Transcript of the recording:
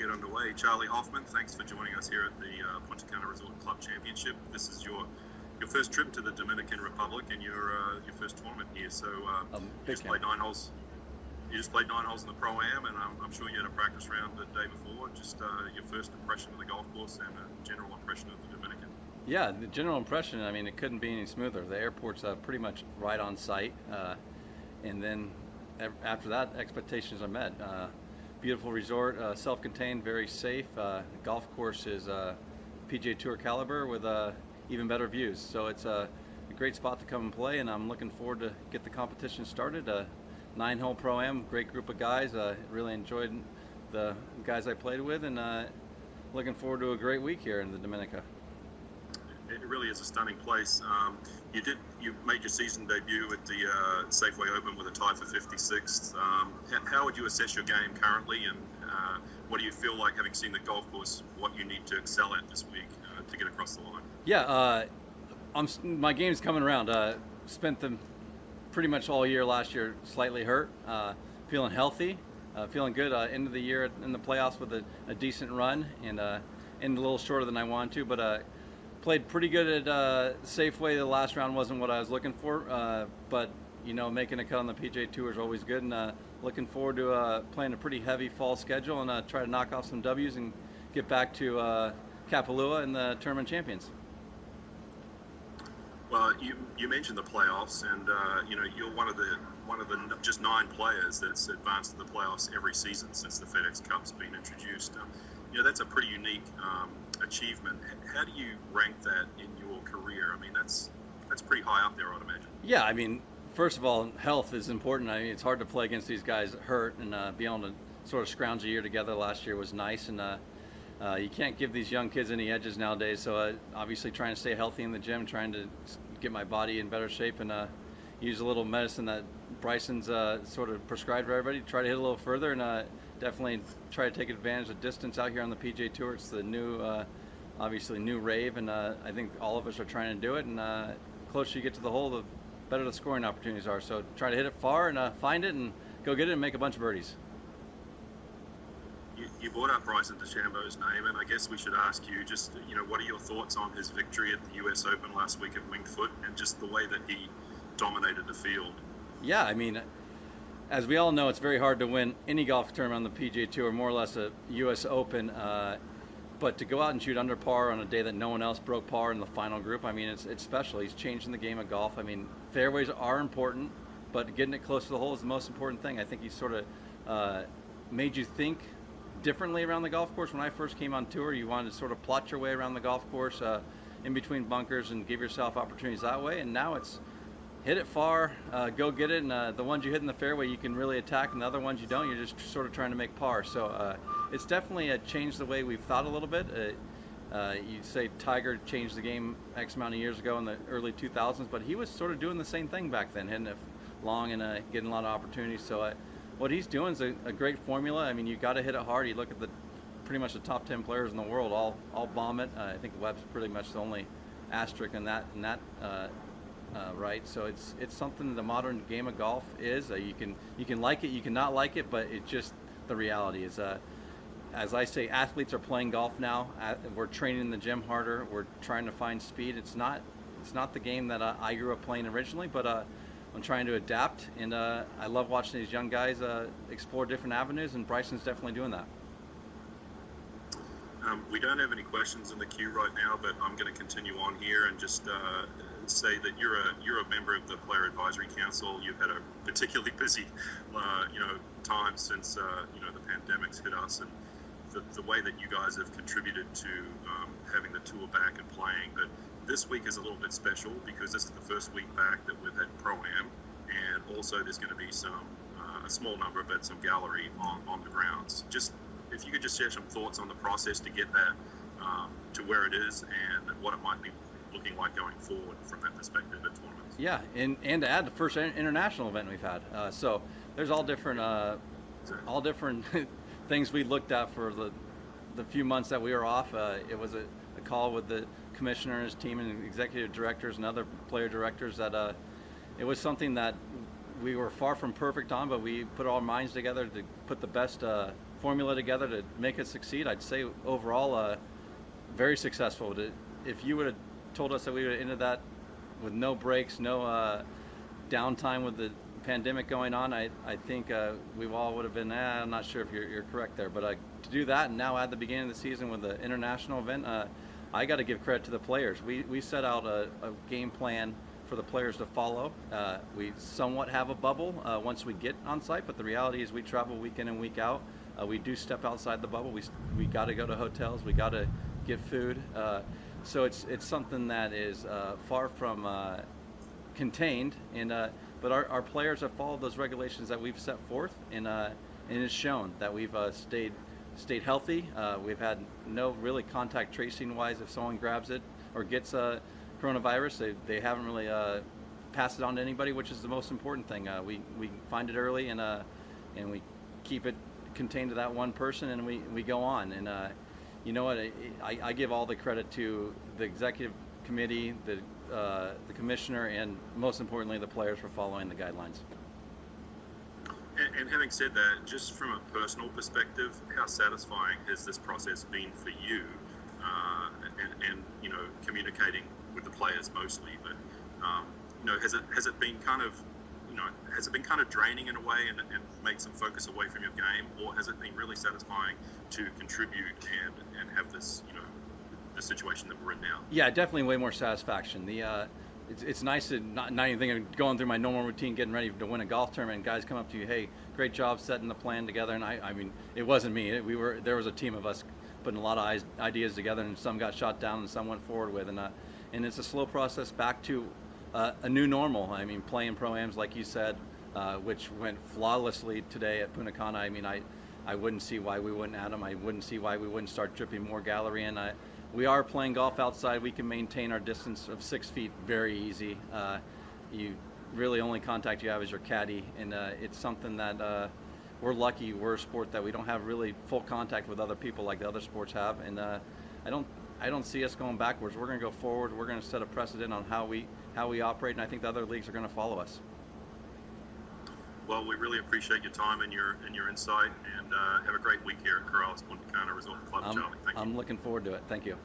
get underway. Charley Hoffman, thanks for joining us here at the Puntacana Resort Club Championship. This is your first trip to the Dominican Republic and your first tournament here. So you just played 9 holes. You just played 9 holes in the Pro-Am, and I'm sure you had a practice round the day before. Just your first impression of the golf course and a general impression of the Dominican. Yeah, the general impression, I mean, it couldn't be any smoother. The airport's pretty much right on site. And then after that, expectations are met. Beautiful resort, self-contained, very safe. The golf course is PGA Tour caliber with even better views. So it's a great spot to come and play, and I'm looking forward to get the competition started. 9-hole Pro-Am, great group of guys. Really enjoyed the guys I played with, and looking forward to a great week here in the Dominica. It really is a stunning place. You made your season debut at the Safeway Open with a tie for 56th. How would you assess your game currently, and what do you feel like, having seen the golf course, what you need to excel at this week to get across the line? Yeah, my game's coming around. Spent them pretty much all year last year slightly hurt, feeling healthy, feeling good. End of the year in the playoffs with a decent run, and ended a little shorter than I wanted to, but played pretty good at Safeway. The last round wasn't what I was looking for, but you know, making a cut on the PGA Tour is always good, and looking forward to playing a pretty heavy fall schedule and try to knock off some W's and get back to Kapalua and the Tournament Champions. Well, you mentioned the playoffs, and you know, you're one of the just 9 players that's advanced to the playoffs every season since the FedEx Cup's been introduced. You know, that's a pretty unique achievement. How do you rank that in your career? I mean, that's pretty high up there, I'd imagine. Yeah, I mean, first of all, health is important. I mean, it's hard to play against these guys hurt, and be able to sort of scrounge a year together last year was nice. And you can't give these young kids any edges nowadays. So obviously trying to stay healthy in the gym, trying to get my body in better shape, and use a little medicine that Bryson's sort of prescribed for everybody. Try to hit a little further, and definitely try to take advantage of distance out here on the PGA Tour. It's the new, obviously new rave, and I think all of us are trying to do it. And the closer you get to the hole, the better the scoring opportunities are. So try to hit it far and find it and go get it and make a bunch of birdies. You brought up Bryson DeChambeau's name, and I guess we should ask you just, you know, what are your thoughts on his victory at the US Open last week at Winged Foot, and just the way that he dominated the field? Yeah, I mean, as we all know, it's very hard to win any golf tournament on the PGA Tour, more or less a US Open. But to go out and shoot under par on a day that no one else broke par in the final group, I mean, it's special. He's changing the game of golf. I mean, fairways are important, but getting it close to the hole is the most important thing. I think he sort of made you think differently around the golf course. When I first came on tour, you wanted to sort of plot your way around the golf course in between bunkers and give yourself opportunities that way. And now it's hit it far, go get it, and the ones you hit in the fairway you can really attack, and the other ones you don't, you're just sort of trying to make par. So it's definitely changed the way we've thought a little bit. You'd say Tiger changed the game X amount of years ago in the early 2000s, but he was sort of doing the same thing back then, hitting it long and getting a lot of opportunities. So what he's doing is a great formula. I mean, you got to hit it hard. You look at pretty much the top 10 players in the world all bomb it. I think Webb's pretty much the only asterisk in that right. So it's something the modern game of golf is. You can like it, you can not like it, but it's just the reality is. As I say, athletes are playing golf now. We're training in the gym harder. We're trying to find speed. It's not the game that I grew up playing originally, but I'm trying to adapt, and I love watching these young guys explore different avenues, and Bryson's definitely doing that. We don't have any questions in the queue right now, but I'm going to continue on here and just say that you're a member of the Player Advisory Council. You've had a particularly busy, time since the pandemic's hit us, and the way that you guys have contributed to having the tour back and playing. But this week is a little bit special because this is the first week back that we've had Pro-Am, and also there's going to be some a small number, but some gallery on the grounds. Just if you could just share some thoughts on the process to get that to where it is, and what it might be looking like going forward from that perspective at tournaments. Yeah, and to add the first international event we've had. So there's all different things we looked at for the few months that we were off. It was a call with the commissioner and his team and executive directors and other player directors that it was something that we were far from perfect on, but we put our minds together to put the best formula together to make it succeed. I'd say overall, very successful. If you would have told us that we would have ended that with no breaks, no downtime with the pandemic going on, I think we all would have been, I'm not sure if you're correct there, but to do that and now add the beginning of the season with the international event, I got to give credit to the players. We set out a game plan for the players to follow. We somewhat have a bubble once we get on site, but the reality is we travel week in and week out. We do step outside the bubble. We got to go to hotels. We got to get food. So it's something that is far from contained, and but our players have followed those regulations that we've set forth, and it's shown that we've stayed healthy. We've had no really contact tracing wise. If someone grabs it or gets coronavirus, they haven't really passed it on to anybody, which is the most important thing. We find it early, and we keep it contained to that one person, and we go on. And you know what? I give all the credit to the executive committee, the commissioner, and most importantly, the players for following the guidelines. And having said that, just from a personal perspective, how satisfying has this process been for you? And you know, communicating with the players mostly, but you know, has it been kind of, you know, has it been kind of draining in a way and made some focus away from your game, or has it been really satisfying to contribute and have this, you know, the situation that we're in now? Yeah, definitely way more satisfaction. It's nice to not even think of going through my normal routine, getting ready to win a golf tournament, and guys come up to you, hey, great job setting the plan together. And I mean, it wasn't me. There was a team of us putting a lot of ideas together, and some got shot down and some went forward with. And it's a slow process back to a new normal. I mean, playing pro-ams, like you said, which went flawlessly today at Puntacana. I mean, I wouldn't see why we wouldn't add them. I wouldn't see why we wouldn't start dripping more gallery in. We are playing golf outside. We can maintain our distance of 6 feet very easy. You really only contact you have is your caddy, and it's something that we're lucky. We're a sport that we don't have really full contact with other people like the other sports have, and I don't see us going backwards. We're going to go forward. We're going to set a precedent on how we operate, and I think the other leagues are going to follow us. Well, we really appreciate your time and your insight, and have a great week here at Corrales Puntacana Resort Club, Charlie. Thank you. I'm looking forward to it. Thank you.